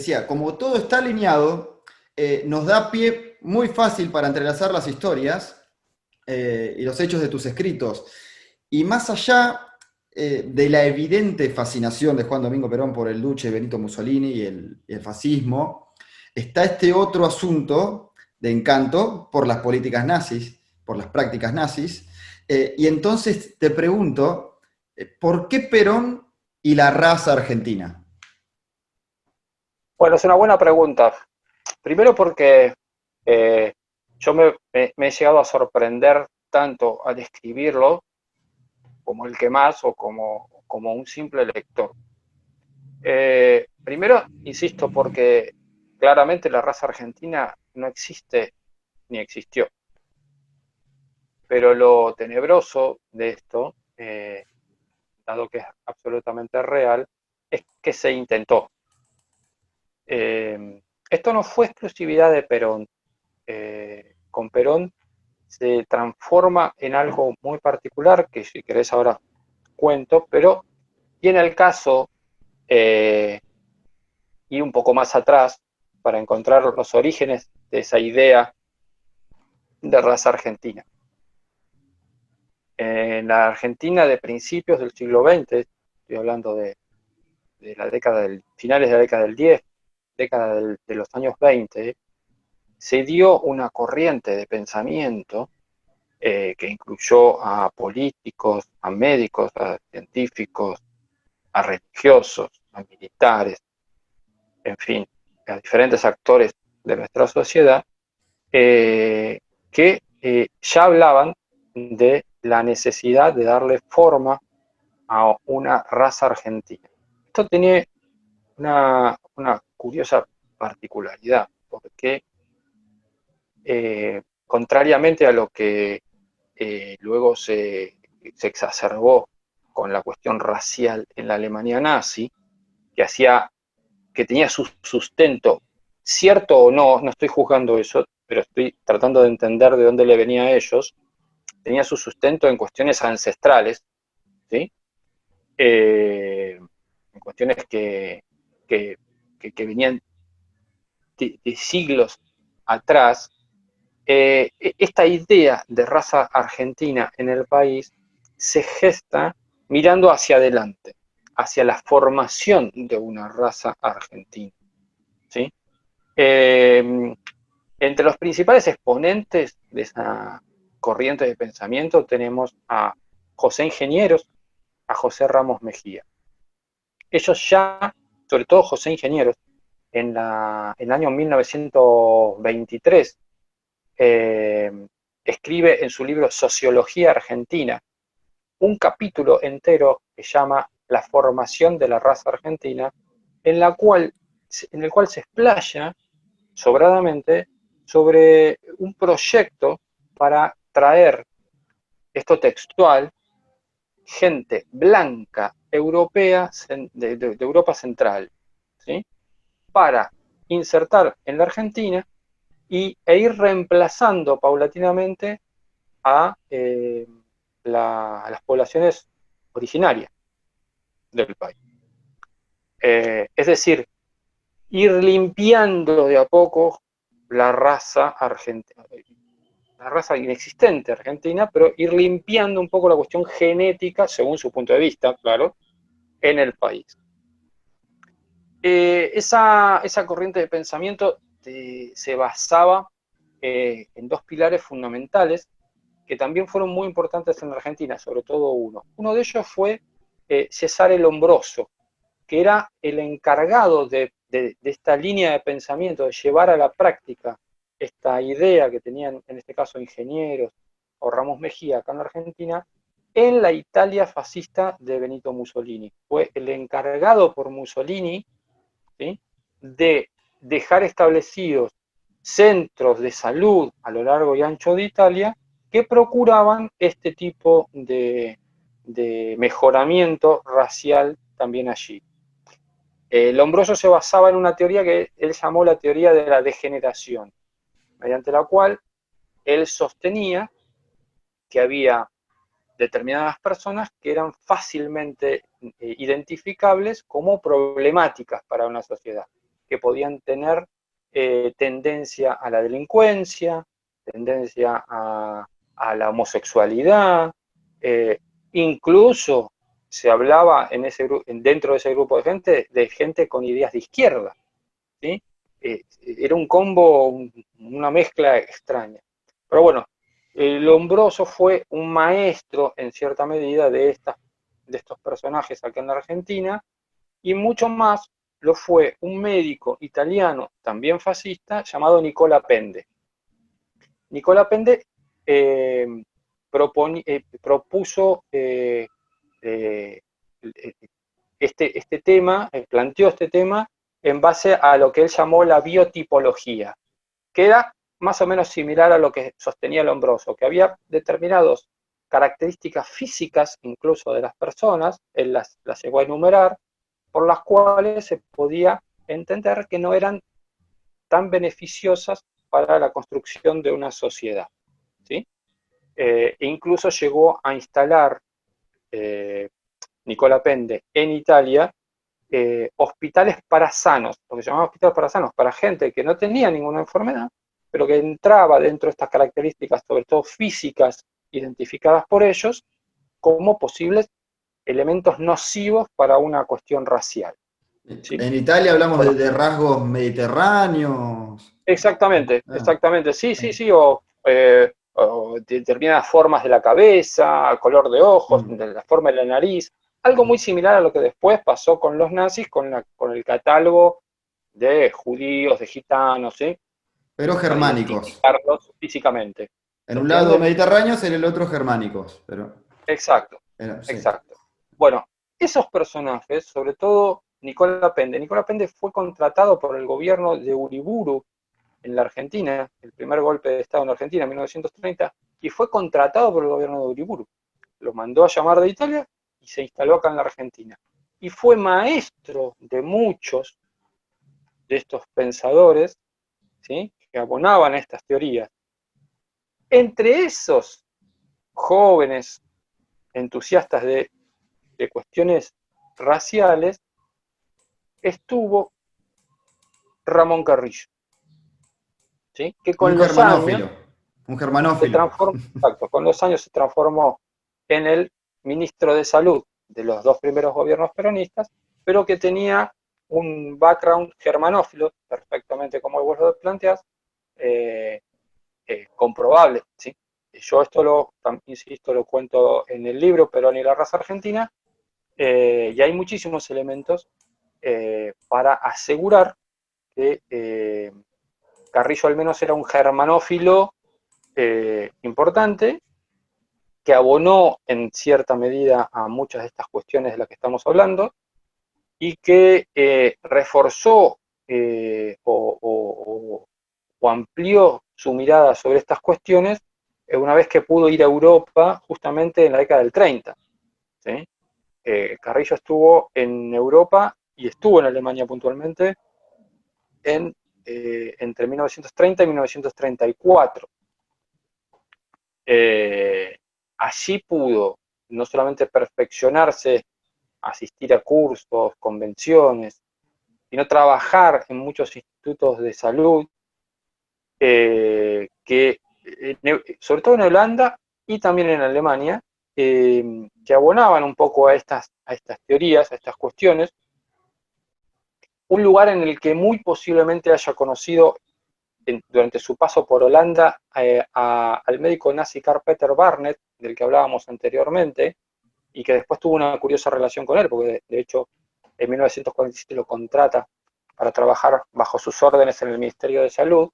decía, como todo está alineado, nos da pie muy fácil para entrelazar las historias y los hechos de tus escritos. Y más allá de la evidente fascinación de Juan Domingo Perón por el Duce Benito Mussolini y el fascismo, está este otro asunto de encanto por las políticas nazis, por las prácticas nazis. Y entonces te pregunto, ¿por qué Perón y la raza argentina? Bueno, es una buena pregunta. Primero porque eh, yo me he llegado a sorprender tanto al escribirlo como el que más o como un simple lector. Primero, insisto, porque claramente la raza argentina no existe ni existió. Pero lo tenebroso de esto, dado que es absolutamente real, es que se intentó. Esto no fue exclusividad de Perón. Con Perón se transforma en algo muy particular, que si querés ahora cuento, pero viene el caso eh, ir un poco más atrás para encontrar los orígenes de esa idea de raza argentina. En la Argentina de principios del siglo XX, estoy hablando de la década finales de la década del 10, década de los años 20, se dio una corriente de pensamiento que incluyó a políticos, a médicos, a científicos, a religiosos, a militares, en fin, a diferentes actores de nuestra sociedad, que ya hablaban de la necesidad de darle forma a una raza argentina. Esto tiene una curiosa particularidad, porque contrariamente a lo que luego se exacerbó con la cuestión racial en la Alemania nazi, que que tenía su sustento, cierto o no, no estoy juzgando eso, pero estoy tratando de entender de dónde le venía a ellos, tenía su sustento en cuestiones ancestrales, ¿sí? En cuestiones que, que venían de siglos atrás. Esta idea de raza argentina en el país se gesta mirando hacia adelante, hacia la formación de una raza argentina, ¿sí? Eh, Entre los principales exponentes de esa corriente de pensamiento tenemos a José Ingenieros, a José Ramos Mejía. Ellos ya, sobre todo José Ingenieros, en el año 1923, eh, escribe en su libro Sociología Argentina un capítulo entero que llama La formación de la raza argentina, en, en el cual se explaya sobradamente sobre un proyecto para traer, esto textual, gente blanca europea de Europa Central, ¿sí? Para insertar en la Argentina e ir reemplazando paulatinamente a las poblaciones originarias del país. Es decir, ir limpiando de a poco la raza argentina, la raza inexistente argentina, pero ir limpiando un poco la cuestión genética, según su punto de vista, claro, en el país. Esa corriente de pensamiento se basaba en dos pilares fundamentales que también fueron muy importantes en la Argentina, sobre todo uno. Uno de ellos fue Cesare Lombroso, que era el encargado de esta línea de pensamiento, de llevar a la práctica esta idea que tenían, en este caso, ingenieros o Ramos Mejía acá en la Argentina, en la Italia fascista de Benito Mussolini. Fue el encargado por Mussolini, ¿sí?, de dejar establecidos centros de salud a lo largo y ancho de Italia que procuraban este tipo de mejoramiento racial también allí. Lombroso se basaba en una teoría que él llamó la teoría de la degeneración, mediante la cual él sostenía que había determinadas personas que eran fácilmente identificables como problemáticas para una sociedad. que podían tener tendencia a la delincuencia, tendencia a la homosexualidad, incluso se hablaba dentro de ese grupo de gente con ideas de izquierda, ¿sí? Era un combo, una mezcla extraña. Pero bueno, Lombroso fue un maestro, en cierta medida, de estos personajes acá en la Argentina, y mucho más lo fue un médico italiano, también fascista, llamado Nicola Pende. Nicola Pende propuso este tema, planteó este tema en base a lo que él llamó la biotipología, que era más o menos similar a lo que sostenía Lombroso, que había determinadas características físicas incluso de las personas, él las llegó a enumerar, por las cuales se podía entender que no eran tan beneficiosas para la construcción de una sociedad, ¿sí? E incluso llegó a instalar Nicola Pende en Italia hospitales para sanos, lo que se llamaba hospitales para sanos, para gente que no tenía ninguna enfermedad, pero que entraba dentro de estas características, sobre todo físicas, identificadas por ellos, como posibles elementos nocivos para una cuestión racial, ¿sí? En Italia hablamos Bueno, de rasgos mediterráneos. exactamente, Ah, exactamente, sí, sí, sí, o determinadas formas de la cabeza, color de ojos, mm, de la forma de la nariz, algo muy similar a lo que después pasó con los nazis, con el catálogo de judíos, de gitanos, ¿sí? pero Para germánicos. identificarlos físicamente, En ¿se un lado entiende? mediterráneos, en el otro germánicos. Pero, Exacto, sí. exacto. Bueno, esos personajes, sobre todo Nicola Pende fue contratado por el gobierno de Uriburu en la Argentina, el primer golpe de Estado en la Argentina en 1930, y fue contratado por el gobierno de Uriburu. Lo mandó a llamar de Italia y se instaló acá en la Argentina. Y fue maestro de muchos de estos pensadores, ¿sí?, que abonaban a estas teorías. Entre esos jóvenes entusiastas de cuestiones raciales estuvo Ramón Carrillo, ¿sí?, que Un con los años germanófilo. Un germanófilo. exacto, con los años se transformó en el ministro de Salud de los dos primeros gobiernos peronistas, pero que tenía un background germanófilo, perfectamente como vos lo planteás, eh, comprobable, ¿sí? Yo esto insisto, lo cuento en el libro Perón y la raza argentina, y hay muchísimos elementos para asegurar que Carrillo al menos era un germanófilo importante, que abonó en cierta medida a muchas de estas cuestiones de las que estamos hablando, y que reforzó o amplió su mirada sobre estas cuestiones una vez que pudo ir a Europa justamente en la década del 30. ¿Sí? Carrillo estuvo en Europa y estuvo en Alemania puntualmente entre 1930 y 1934. Allí pudo no solamente perfeccionarse, asistir a cursos, convenciones, sino trabajar en muchos institutos de salud, sobre todo en Holanda y también en Alemania, que abonaban un poco a estas teorías, a estas cuestiones. Un lugar en el que muy posiblemente haya conocido durante su paso por Holanda al médico nazi Karl Peter Barnet, del que hablábamos anteriormente, y que después tuvo una curiosa relación con él, porque de hecho en 1947 lo contrata para trabajar bajo sus órdenes en el Ministerio de Salud.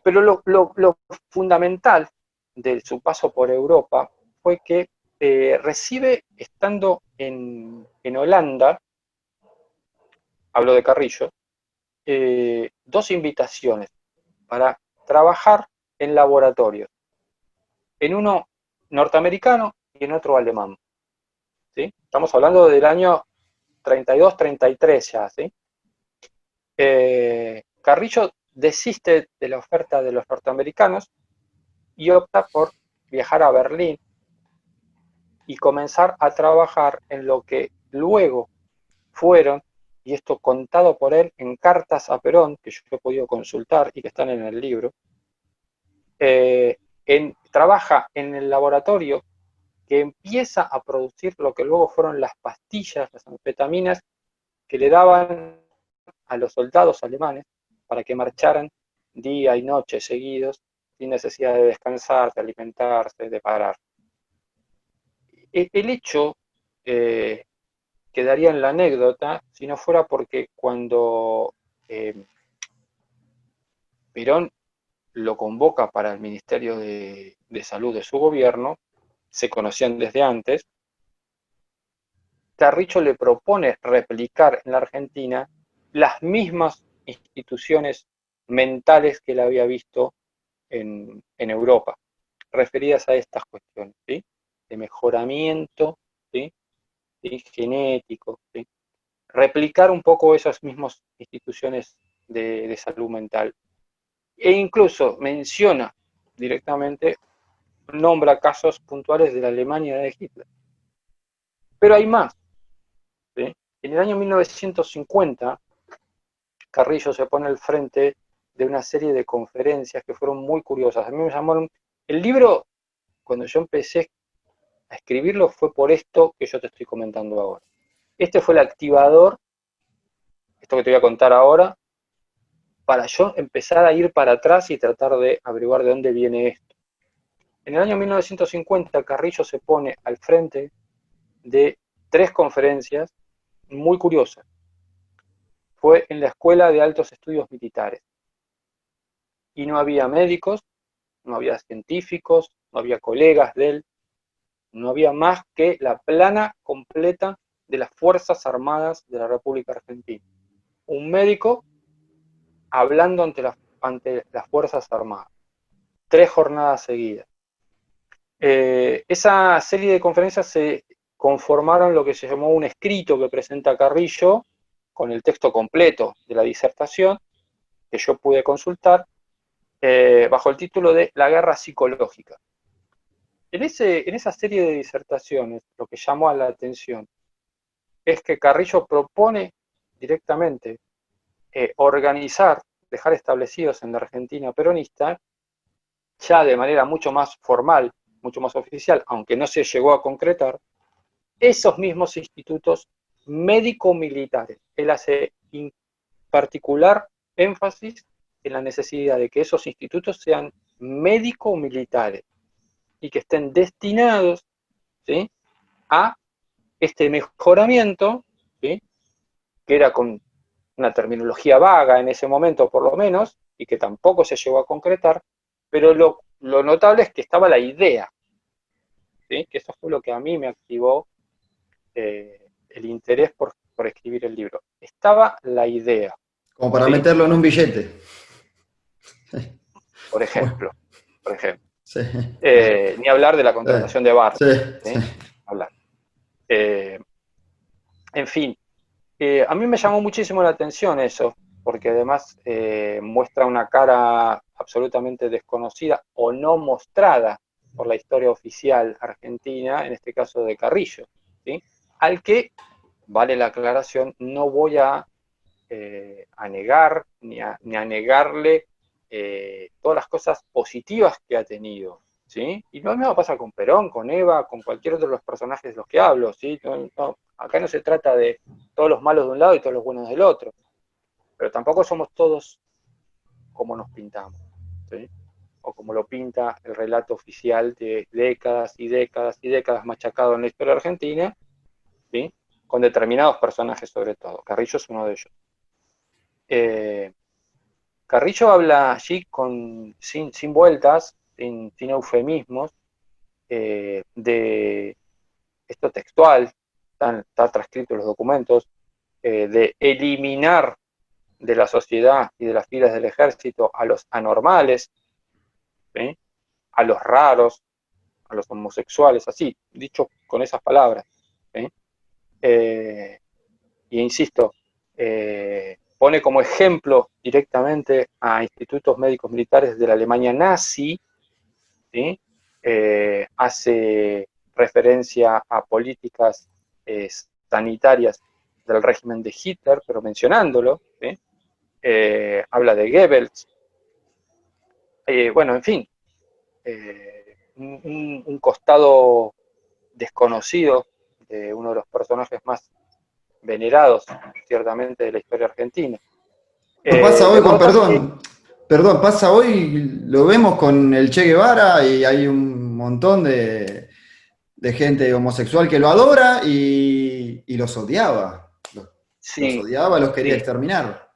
Pero lo fundamental de su paso por Europa fue que recibe, estando en Holanda, hablo de Carrillo, dos invitaciones para trabajar en laboratorios, en uno norteamericano y en otro alemán, ¿sí? Estamos hablando del año 32, 33 ya, ¿sí? Carrillo desiste de la oferta de los norteamericanos y opta por viajar a Berlín y comenzar a trabajar en lo que luego fueron, y esto contado por él en cartas a Perón, que yo he podido consultar y que están en el libro, trabaja en el laboratorio que empieza a producir lo que luego fueron las pastillas, las anfetaminas, que le daban a los soldados alemanes para que marcharan día y noche seguidos, sin necesidad de descansar, de alimentarse, de parar. El hecho quedaría en la anécdota si no fuera porque cuando Perón lo convoca para el Ministerio de Salud de su gobierno, se conocían desde antes, Carricho le propone replicar en la Argentina las mismas instituciones mentales que él había visto en Europa, referidas a estas cuestiones, ¿sí? De mejoramiento, ¿sí? ¿Sí? Genético, ¿sí? Replicar un poco esas mismas instituciones de salud mental. E incluso menciona directamente, nombra casos puntuales de la Alemania de Hitler. Pero hay más, ¿sí? En el año 1950, Carrillo se pone al frente de una serie de conferencias que fueron muy curiosas. A mí me llamaron... El libro, cuando yo empecé a escribirlo, fue por esto que yo te estoy comentando ahora. Este fue el activador, esto que te voy a contar ahora, para yo empezar a ir para atrás y tratar de averiguar de dónde viene esto. En el año 1950, Carrillo se pone al frente de 3 conferencias muy curiosas. Fue en la Escuela de Altos Estudios Militares. Y no había médicos, no había científicos, no había colegas de él, no había más que la plana completa de las Fuerzas Armadas de la República Argentina. Un médico hablando ante las Fuerzas Armadas. 3 jornadas seguidas. Esa serie de conferencias se conformaron lo que se llamó un escrito que presenta Carrillo, con el texto completo de la disertación, que yo pude consultar, bajo el título de La guerra psicológica. En esa serie de disertaciones, lo que llamó a la atención es que Carrillo propone directamente organizar, dejar establecidos en la Argentina peronista, ya de manera mucho más formal, mucho más oficial, aunque no se llegó a concretar, esos mismos institutos médico-militares. Él hace particular énfasis en la necesidad de que esos institutos sean médico-militares y que estén destinados, ¿sí?, a este mejoramiento, ¿sí?, que era con una terminología vaga en ese momento por lo menos, y que tampoco se llegó a concretar, pero lo notable es que estaba la idea, ¿sí?, que eso fue lo que a mí me activó el interés por escribir el libro. Estaba la idea. Como para ¿Sí? meterlo en un billete. Por Bueno, ejemplo, por ejemplo. sí, Ni hablar de la contratación de sí, barcos, sí. ¿sí? Hablar. En fin, a mí me llamó muchísimo la atención eso, porque además muestra una cara absolutamente desconocida o no mostrada por la historia oficial argentina, en este caso de Carrillo, ¿sí?, al que, vale la aclaración, no voy a negar ni a negarle todas las cosas positivas que ha tenido, ¿sí? Y lo mismo pasa con Perón, con Eva, con cualquier otro de los personajes de los que hablo, ¿sí? Acá no se trata de todos los malos de un lado y todos los buenos del otro, pero tampoco somos todos como nos pintamos, ¿sí?, o como lo pinta el relato oficial de décadas y décadas y décadas machacado en la historia argentina, ¿sí?, con determinados personajes sobre todo. Carrillo es uno de ellos. Carrillo habla allí sin vueltas, sin eufemismos, de esto textual, está transcrito en los documentos, de eliminar de la sociedad y de las filas del ejército a los anormales, ¿sí?, a los raros, a los homosexuales, así, dicho con esas palabras, ¿sí? Y insisto, pone como ejemplo directamente a institutos médicos militares de la Alemania nazi, ¿sí? Hace referencia a políticas sanitarias del régimen de Hitler, pero mencionándolo, ¿sí? Habla de Goebbels, bueno, en fin, un costado desconocido de uno de los personajes más venerados, ciertamente, de la historia argentina. Pasa De hoy con, modo tal que, pasa hoy, lo vemos con el Che Guevara y hay un montón de gente homosexual que lo adora y los odiaba. Los sí, odiaba, los quería sí. exterminar.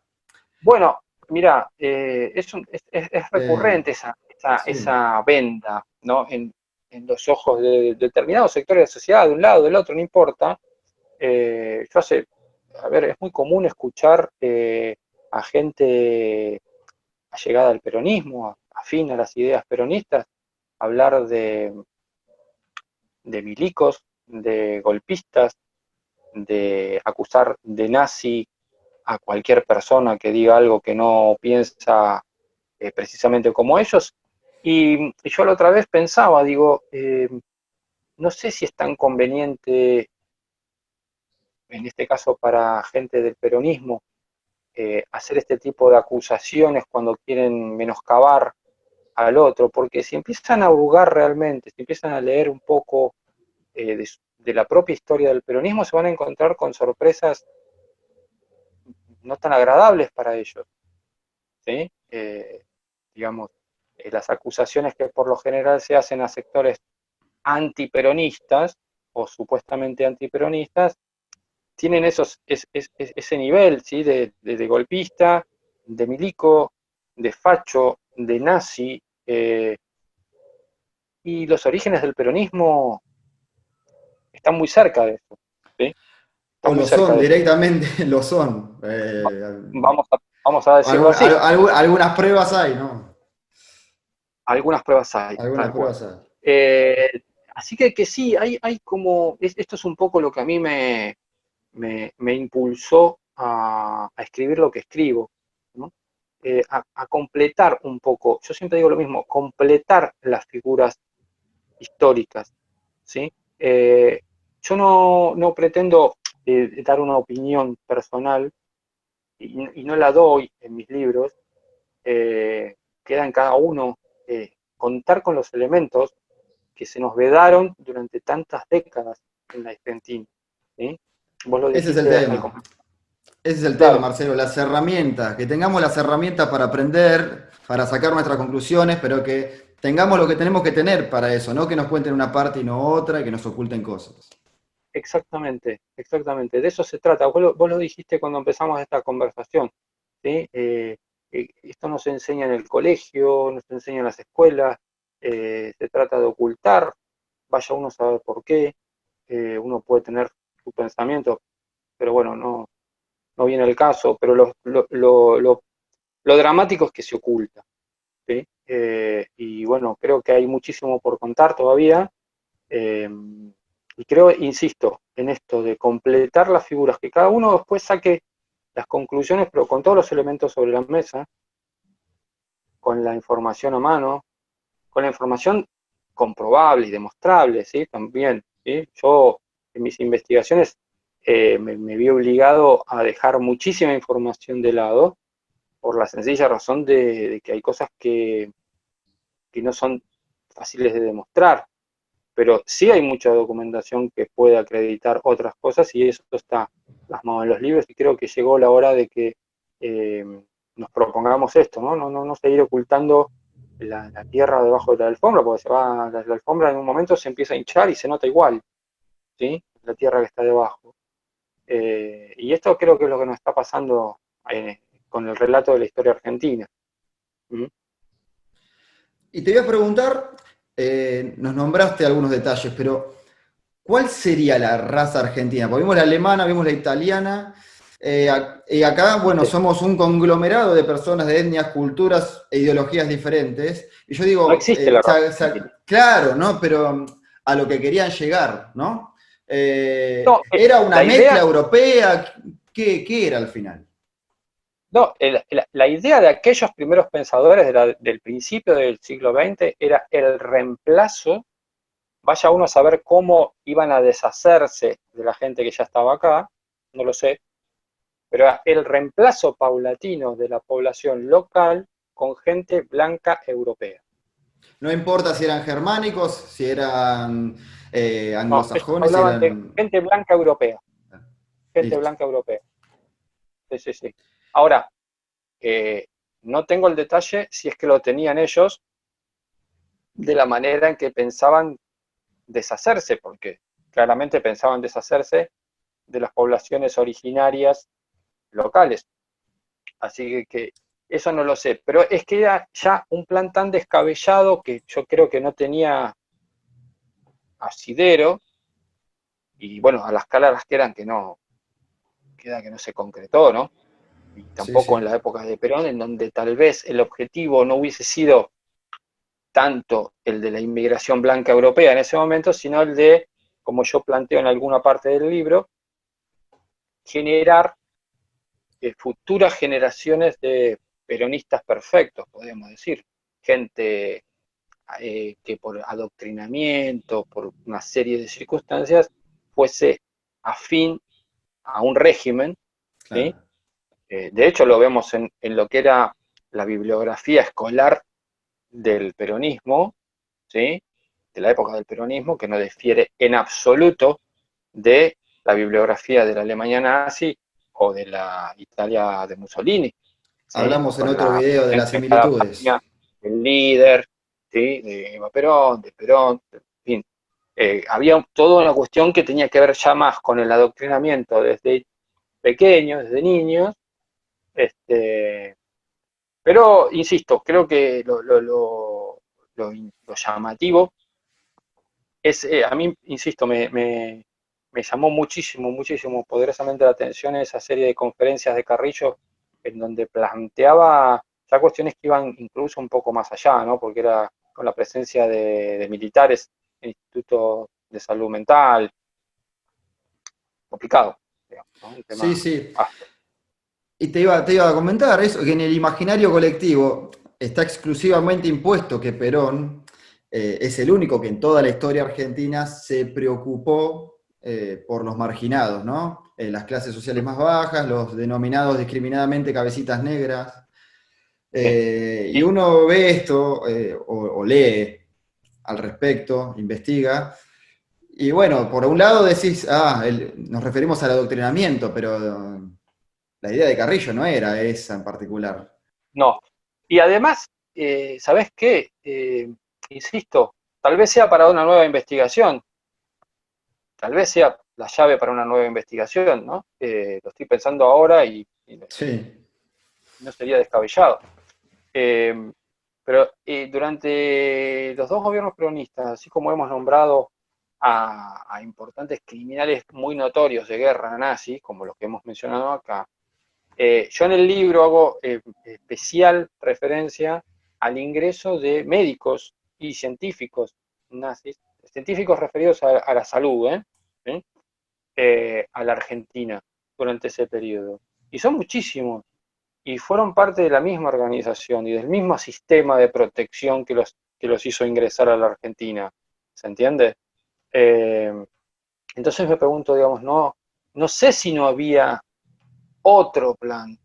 Bueno, mira, es Eh, recurrente sí. esa venda, ¿no? En los ojos de determinados sectores de la sociedad, de un lado, del otro, no importa. A ver, es muy común escuchar a gente allegada al peronismo, afín a las ideas peronistas, hablar de milicos, de golpistas, de acusar de nazi a cualquier persona que diga algo que no piensa precisamente como ellos. Y yo la otra vez pensaba, digo, no sé si es tan conveniente, en este caso para gente del peronismo, hacer este tipo de acusaciones cuando quieren menoscabar al otro, porque si empiezan a hurgar realmente, si empiezan a leer un poco de la propia historia del peronismo, se van a encontrar con sorpresas no tan agradables para ellos, ¿sí? Digamos, las acusaciones que por lo general se hacen a sectores antiperonistas o supuestamente antiperonistas, tienen ese nivel, ¿sí? De golpista, de milico, de facho, de nazi, y los orígenes del peronismo están muy cerca de eso, ¿sí? O Están muy lo cerca son, de eso. directamente lo son. Vamos a decirlo así. Algunas pruebas hay, ¿no? Algunas pruebas hay, Algunas tal cual. pruebas hay. Eh, Así que sí, hay como, esto es un poco lo que a mí me impulsó a escribir lo que escribo, ¿no? A completar un poco, yo siempre digo lo mismo, completar las figuras históricas, ¿sí? Yo no pretendo dar una opinión personal y no la doy en mis libros, queda en cada uno contar con los elementos que se nos vedaron durante tantas décadas en la Argentina, ¿sí? Vos lo Ese es el dijiste al tema. comienzo. Ese es el tema, Claro, Marcelo, las herramientas, que tengamos las herramientas para aprender, para sacar nuestras conclusiones, pero que tengamos lo que tenemos que tener para eso, no que nos cuenten una parte y no otra, y que nos oculten cosas. exactamente, exactamente. De eso se trata. Vos lo dijiste cuando empezamos esta conversación, ¿sí? Esto nos enseña en el colegio, nos enseña en las escuelas, se trata de ocultar, vaya uno a saber por qué, uno puede tener su pensamiento, pero bueno, no viene el caso, pero lo dramático es que se oculta, ¿sí? Y bueno, creo que hay muchísimo por contar todavía, eh, y creo, insisto, en esto de completar las figuras, que cada uno después saque las conclusiones, pero con todos los elementos sobre la mesa, con la información a mano, con la información comprobable y demostrable, ¿sí? También, ¿sí? Yo en mis investigaciones me vi obligado a dejar muchísima información de lado por la sencilla razón de que hay cosas que no son fáciles de demostrar, pero sí hay mucha documentación que puede acreditar otras cosas y eso está plasmado en los libros y creo que llegó la hora de que eh, nos propongamos esto, ¿no? No seguir ocultando la tierra debajo de la alfombra, porque la alfombra en un momento se empieza a hinchar y se nota igual, ¿sí? La tierra que está debajo. Y esto creo que es lo que nos está pasando con el relato de la historia argentina. ¿Mm? Y te voy a preguntar, nos nombraste algunos detalles, pero ¿cuál sería la raza argentina? Porque vimos la alemana, vimos la italiana, y acá, bueno, ¿Viste? somos un conglomerado de personas de etnias, culturas e ideologías diferentes. Y yo No digo, existe la raza argentina. claro, ¿no? Pero a lo que querían llegar, ¿no? No, ¿Era una la mezcla idea, europea? ¿Qué era al final? no, la idea de aquellos primeros pensadores del principio del siglo XX era el reemplazo, vaya uno a saber cómo iban a deshacerse de la gente que ya estaba acá, no lo sé, pero era el reemplazo paulatino de la población local con gente blanca europea. No importa si eran germánicos, si eran No, ellos anglosajones, si hablaban de eran... gente Listo. blanca europea. Sí, sí, sí. Ahora, eh, no tengo el detalle si es que lo tenían ellos de la manera en que pensaban deshacerse, porque claramente pensaban deshacerse de las poblaciones originarias locales. Así que eso no lo sé, pero es que era ya un plan tan descabellado que yo creo que no tenía asidero, y bueno, a las escala que eran queda que no se concretó, ¿no? Y Sí, tampoco en sí. la época de Perón, en donde tal vez el objetivo no hubiese sido tanto el de la inmigración blanca europea en ese momento, sino el de, como yo planteo en alguna parte del libro, generar futuras generaciones de peronistas perfectos, podemos decir. Gente que por adoctrinamiento, por una serie de circunstancias, fuese afín a un régimen, ¿sí? Claro. De hecho, lo vemos en lo que era la bibliografía escolar del peronismo, ¿sí? De la época del peronismo, que no difiere en absoluto de la bibliografía de la Alemania nazi o de la Italia de Mussolini, ¿sí? Hablamos en Con otro la video de las presencia en cada similitudes. página del líder, ¿sí? De Eva Perón, de Perón, en fin. Había toda una cuestión que tenía que ver ya más con el adoctrinamiento desde pequeños, desde niños, este, pero insisto, creo que lo llamativo es, a mí, insisto, me llamó muchísimo, muchísimo, poderosamente la atención esa serie de conferencias de Carrillo en donde planteaba ya cuestiones que iban incluso un poco más allá, ¿no? Porque era con la presencia de militares en institutos de salud mental, complicado, digamos, ¿no? Un Sí, tema sí. vasto. Y te iba a comentar eso, que en el imaginario colectivo está exclusivamente impuesto que Perón es el único que en toda la historia argentina se preocupó por los marginados, ¿no? Las clases sociales más bajas, los denominados discriminadamente cabecitas negras. Sí, Y uno ve esto o lee al respecto, investiga, y bueno, por un lado decís, nos referimos al adoctrinamiento, pero la idea de Carrillo no era esa en particular. no. Y además, ¿sabés qué? Insisto, tal vez sea para una nueva investigación, tal vez sea la llave para una nueva investigación, ¿no? Lo estoy pensando ahora y Sí, no sería descabellado. Eh, pero durante los dos gobiernos peronistas, así como hemos nombrado a importantes criminales muy notorios de guerra nazi, como los que hemos mencionado acá, yo en el libro hago especial referencia al ingreso de médicos y científicos nazis, científicos referidos a la salud, ¿sí? A la Argentina durante ese periodo. Y son muchísimos, y fueron parte de la misma organización y del mismo sistema de protección que los hizo ingresar a la Argentina. ¿Se entiende? Eh, entonces me pregunto, digamos, no sé si no había otro plan.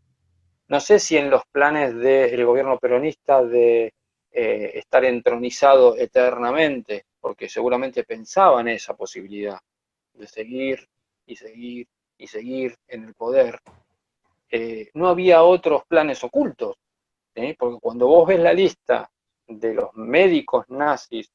No sé si en los planes del gobierno peronista de estar entronizado eternamente, porque seguramente pensaban esa posibilidad de seguir y seguir y seguir en el poder, no había otros planes ocultos, ¿sí? Porque cuando vos ves la lista de los médicos nazis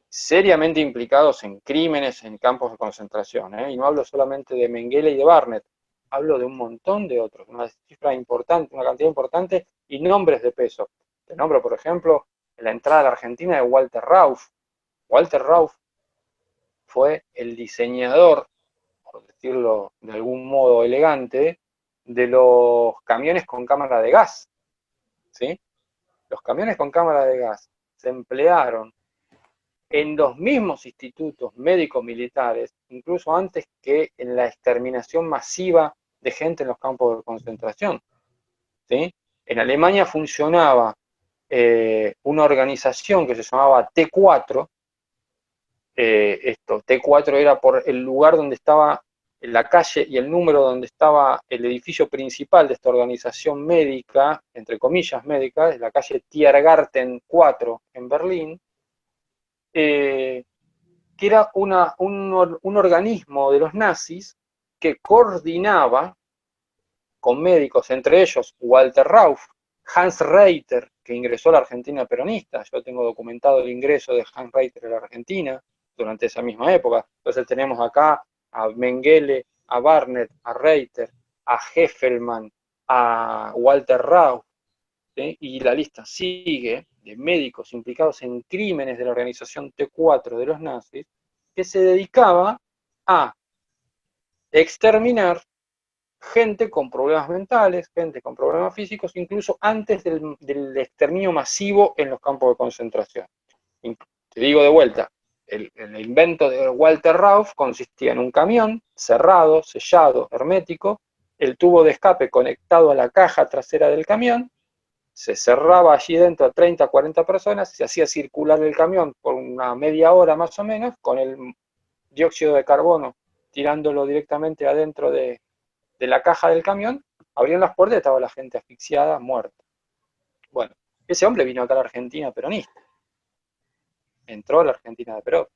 seriamente implicados en crímenes en campos de concentración, y no hablo solamente de Mengele y de Barnett, hablo de un montón de otros, una cifra importante, una cantidad importante y nombres de peso. Te nombro, por ejemplo, la entrada a la Argentina de Walter Rauff. Walter Rauff fue el diseñador, por decirlo de algún modo elegante, de los camiones con cámara de gas, ¿sí? Los camiones con cámara de gas se emplearon en los mismos institutos médicos militares, incluso antes que en la exterminación masiva de gente en los campos de concentración, ¿sí? En Alemania funcionaba una organización que se llamaba T4. T4 era por el lugar donde estaba la calle y el número donde estaba el edificio principal de esta organización médica, entre comillas médica, es la calle Tiergarten 4 en Berlín, que era un organismo de los nazis que coordinaba con médicos, entre ellos Walter Rauff, Hans Reiter, que ingresó a la Argentina peronista. Yo tengo documentado el ingreso de Hans Reiter a la Argentina durante esa misma época. Entonces tenemos acá a Mengele, a Barnett, a Reiter, a Heffelman, a Walter Rauff, ¿sí? Y la lista sigue de médicos implicados en crímenes de la organización T4 de los nazis, que se dedicaba a exterminar gente con problemas mentales, gente con problemas físicos, incluso antes del exterminio masivo en los campos de concentración. Te digo de vuelta, el invento de Walter Rauff consistía en un camión cerrado, sellado, hermético, el tubo de escape conectado a la caja trasera del camión, se cerraba allí dentro a 30, 40 personas, se hacía circular el camión por una media hora más o menos, con el dióxido de carbono tirándolo directamente adentro de la caja del camión, abrían las puertas y estaba la gente asfixiada, muerta. Bueno, ese hombre vino acá a la Argentina peronista. Entró a la Argentina de Perón.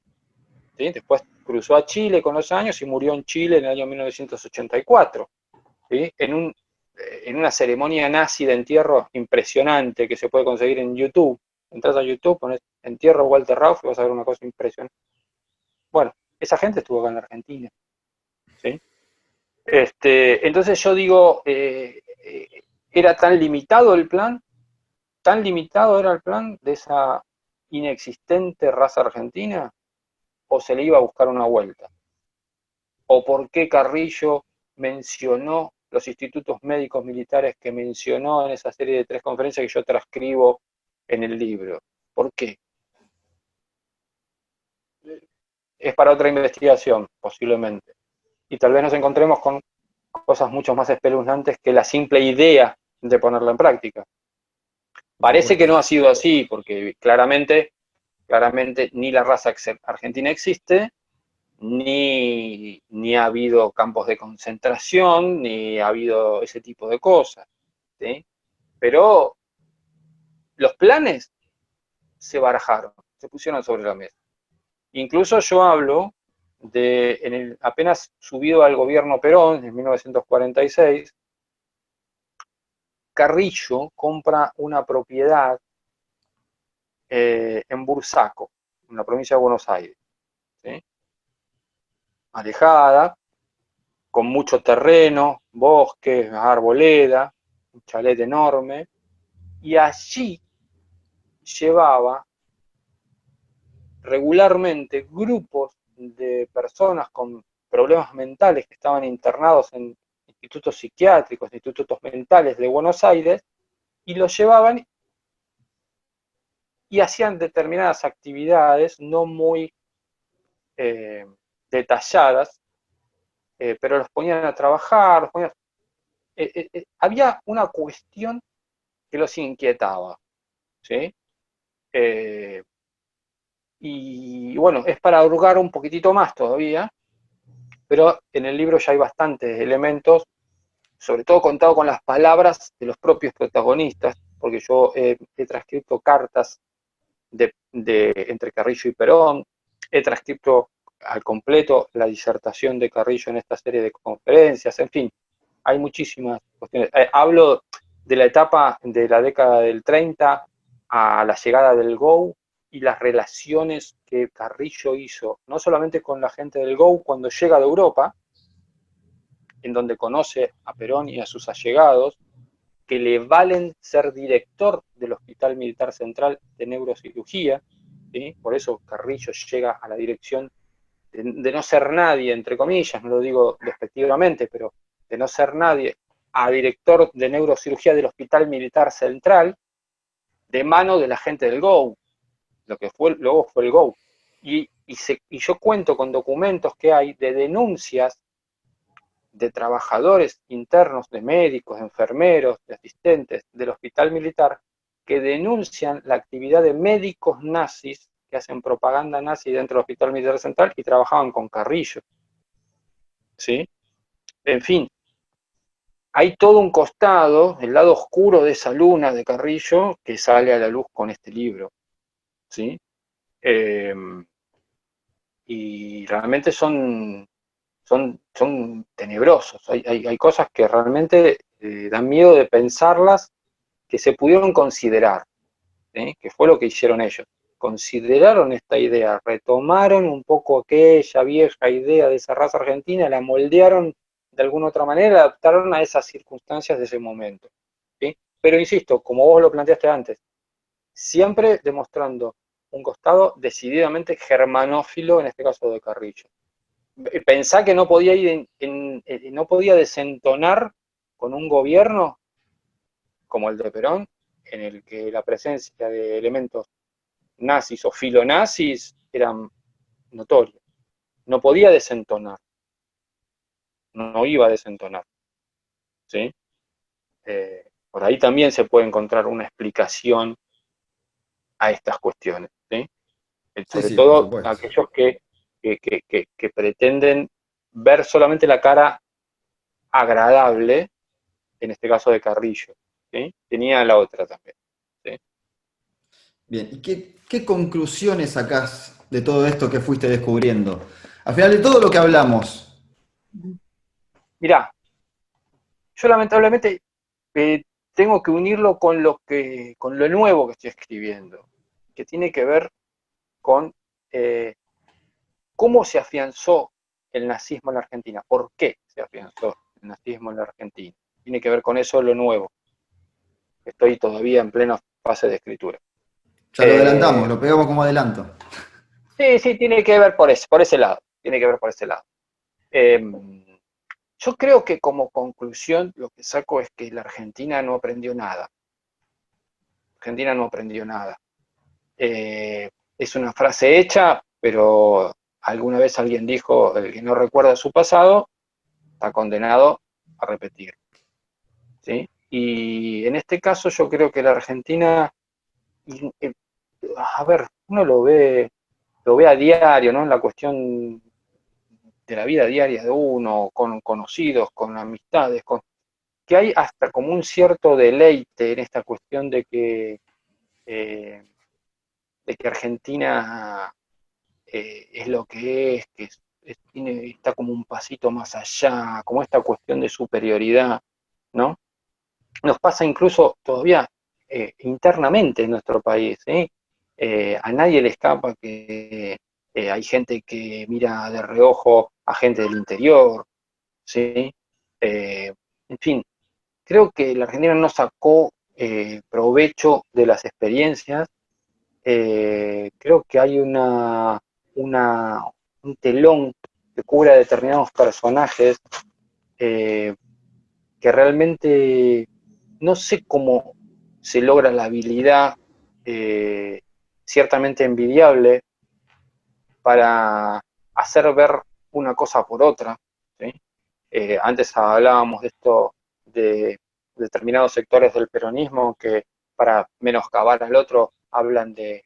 ¿Sí? Después cruzó a Chile con los años y murió en Chile en el año 1984. ¿Sí? En una ceremonia nazi de entierro impresionante que se puede conseguir en YouTube. Entras a YouTube, pones entierro Walter Rauff y vas a ver una cosa impresionante. Bueno, esa gente estuvo acá en la Argentina. ¿Sí? Entonces yo digo, ¿era tan limitado el plan? ¿Tan limitado era el plan de esa inexistente raza argentina? ¿O se le iba a buscar una vuelta? ¿O por qué Carrillo mencionó los institutos médicos militares que mencionó en esa serie de 3 conferencias que yo transcribo en el libro? ¿Por qué? Es para otra investigación, posiblemente. Y tal vez nos encontremos con cosas mucho más espeluznantes que la simple idea de ponerla en práctica. Parece que no ha sido así, porque claramente ni la raza argentina existe, ni ha habido campos de concentración, ni ha habido ese tipo de cosas, ¿sí? Pero los planes se barajaron, se pusieron sobre la mesa. Incluso yo hablo de, apenas subido al gobierno Perón, en 1946, Carrillo compra una propiedad en Bursaco, en la provincia de Buenos Aires, ¿sí? Alejada, con mucho terreno, bosques, arboleda, un chalet enorme, y allí llevaba regularmente grupos de personas con problemas mentales que estaban internados en institutos psiquiátricos, institutos mentales de Buenos Aires, y los llevaban y hacían determinadas actividades no muy detalladas, pero los ponían a trabajar, había una cuestión que los inquietaba, ¿sí? Y bueno, es para hurgar un poquitito más todavía, pero en el libro ya hay bastantes elementos, sobre todo contado con las palabras de los propios protagonistas, porque yo he transcrito cartas entre Carrillo y Perón, he transcrito al completo la disertación de Carrillo en esta serie de conferencias, en fin, hay muchísimas cuestiones. Hablo de la etapa de la década del 30 a la llegada del GO y las relaciones que Carrillo hizo, no solamente con la gente del GO cuando llega de Europa, en donde conoce a Perón y a sus allegados, que le valen ser director del Hospital Militar Central de Neurocirugía, ¿sí? Por eso Carrillo llega a la dirección de no ser nadie, entre comillas, no lo digo despectivamente, pero de no ser nadie, a director de neurocirugía del Hospital Militar Central, de mano de la gente del GO, lo que luego fue el GO. Y yo cuento con documentos que hay de denuncias de trabajadores internos, de médicos, de enfermeros, de asistentes del hospital militar, que denuncian la actividad de médicos nazis que hacen propaganda nazi dentro del Hospital Militar Central y trabajaban con Carrillo. ¿sí? En fin, hay todo un costado, el lado oscuro de esa luna de Carrillo, que sale a la luz con este libro, ¿sí? Eh, y realmente son tenebrosos. Hay cosas que realmente dan miedo de pensarlas, que se pudieron considerar, ¿sí? Que fue lo que hicieron ellos. Consideraron esta idea, retomaron un poco aquella vieja idea de esa raza argentina, la moldearon de alguna otra manera, la adaptaron a esas circunstancias de ese momento, ¿sí? Pero insisto, como vos lo planteaste antes, siempre demostrando un costado decididamente germanófilo, en este caso de Carrillo. Pensá que no podía ir no podía desentonar con un gobierno como el de Perón, en el que la presencia de elementos nazis o filonazis eran notorios. No podía desentonar, no iba a desentonar, ¿sí? Por ahí también se puede encontrar una explicación a estas cuestiones, ¿sí? Sí, Sobre sí, por todo supuesto. aquellos que pretenden ver solamente la cara agradable, en este caso de Carrillo, ¿sí? Tenía la otra también, ¿sí? Bien, ¿y qué conclusiones sacás de todo esto que fuiste descubriendo? Al final de todo lo que hablamos, Mirá, yo lamentablemente eh, tengo que unirlo con lo nuevo que estoy escribiendo, que tiene que ver con eh, cómo se afianzó el nazismo en la Argentina, por qué se afianzó el nazismo en la Argentina. Tiene que ver con eso lo nuevo. Estoy todavía en plena fase de escritura. ya lo adelantamos, Eh, lo pegamos como adelanto. sí, sí, tiene que ver por ese lado. Tiene que ver por ese lado. Eh, yo creo que como conclusión lo que saco es que la Argentina no aprendió nada. Argentina no aprendió nada. Es una frase hecha, pero alguna vez alguien dijo, el que no recuerda su pasado está condenado a repetir, ¿sí? Y en este caso yo creo que la Argentina, eh, a ver, uno lo ve a diario, ¿no? En la cuestión de la vida diaria de uno, con conocidos, con amistades, que hay hasta como un cierto deleite en esta cuestión eh, de que Argentina es lo que es, está como un pasito más allá, como esta cuestión de superioridad, ¿no? Nos pasa incluso todavía internamente en nuestro país, ¿sí? A nadie le escapa que hay gente que mira de reojo a gente del interior, ¿sí? En fin, creo que la Argentina no sacó provecho de las experiencias. Creo que hay una, un telón que cubre a determinados personajes eh, que realmente no sé cómo se logra la habilidad ciertamente envidiable para hacer ver una cosa por otra, ¿sí? Antes hablábamos de esto de determinados sectores del peronismo que para menoscabar al otro hablan de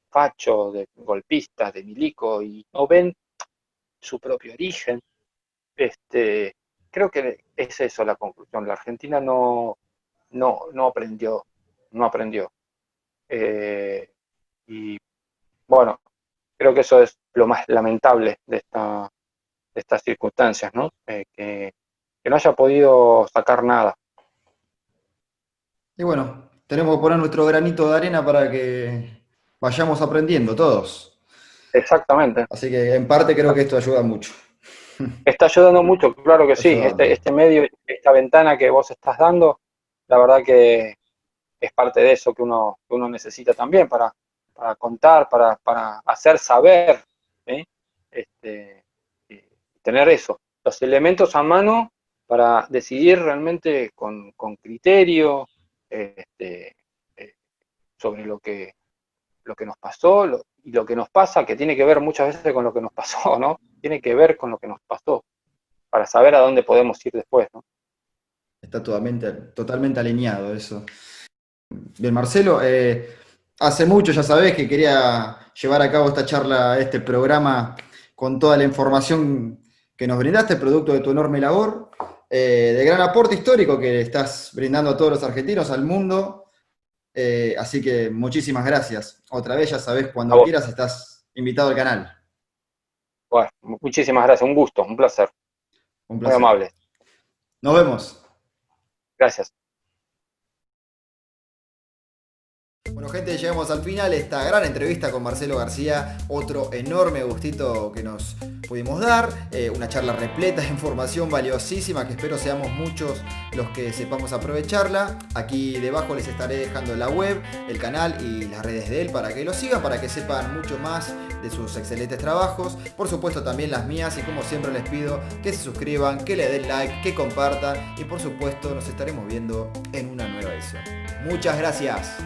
facho, de golpista, de milico y no ven su propio origen. Este, creo que es eso la conclusión. La Argentina no aprendió, no aprendió. Eh, y bueno, creo que eso es lo más lamentable de estas circunstancias, ¿no? Que no haya podido sacar nada. Y bueno, tenemos que poner nuestro granito de arena para que vayamos aprendiendo todos. Exactamente. Así que en parte creo que esto ayuda mucho. Está ayudando mucho, claro que Está sí. ayudando. Este medio, esta ventana que vos estás dando, la verdad que es parte de eso que uno necesita también para contar, para hacer saber, ¿sí? Este, tener eso, los elementos a mano para decidir realmente con criterio este, eh, sobre lo que nos pasó y lo que nos pasa, que tiene que ver muchas veces con lo que nos pasó, ¿no? Tiene que ver con lo que nos pasó, para saber a dónde podemos ir después, ¿no? Está totalmente alineado eso. Bien, Marcelo, hace mucho ya sabés que quería llevar a cabo esta charla, este programa, con toda la información que nos brindaste, producto de tu enorme labor, de gran aporte histórico que estás brindando a todos los argentinos, al mundo. Así que muchísimas gracias. Otra vez, ya sabés, A cuando vos. quieras estás invitado al canal. Bueno, muchísimas gracias, un gusto, un placer. Un Muy placer. amable. Nos vemos. Gracias. Bueno, gente, llegamos al final de esta gran entrevista con Marcelo García. Otro enorme gustito que nos pudimos dar. Una charla repleta de información valiosísima que espero seamos muchos los que sepamos aprovecharla. Aquí debajo les estaré dejando la web, el canal y las redes de él para que lo sigan, para que sepan mucho más de sus excelentes trabajos. Por supuesto también las mías, y como siempre les pido que se suscriban, que le den like, que compartan y por supuesto nos estaremos viendo en una nueva edición. Muchas gracias.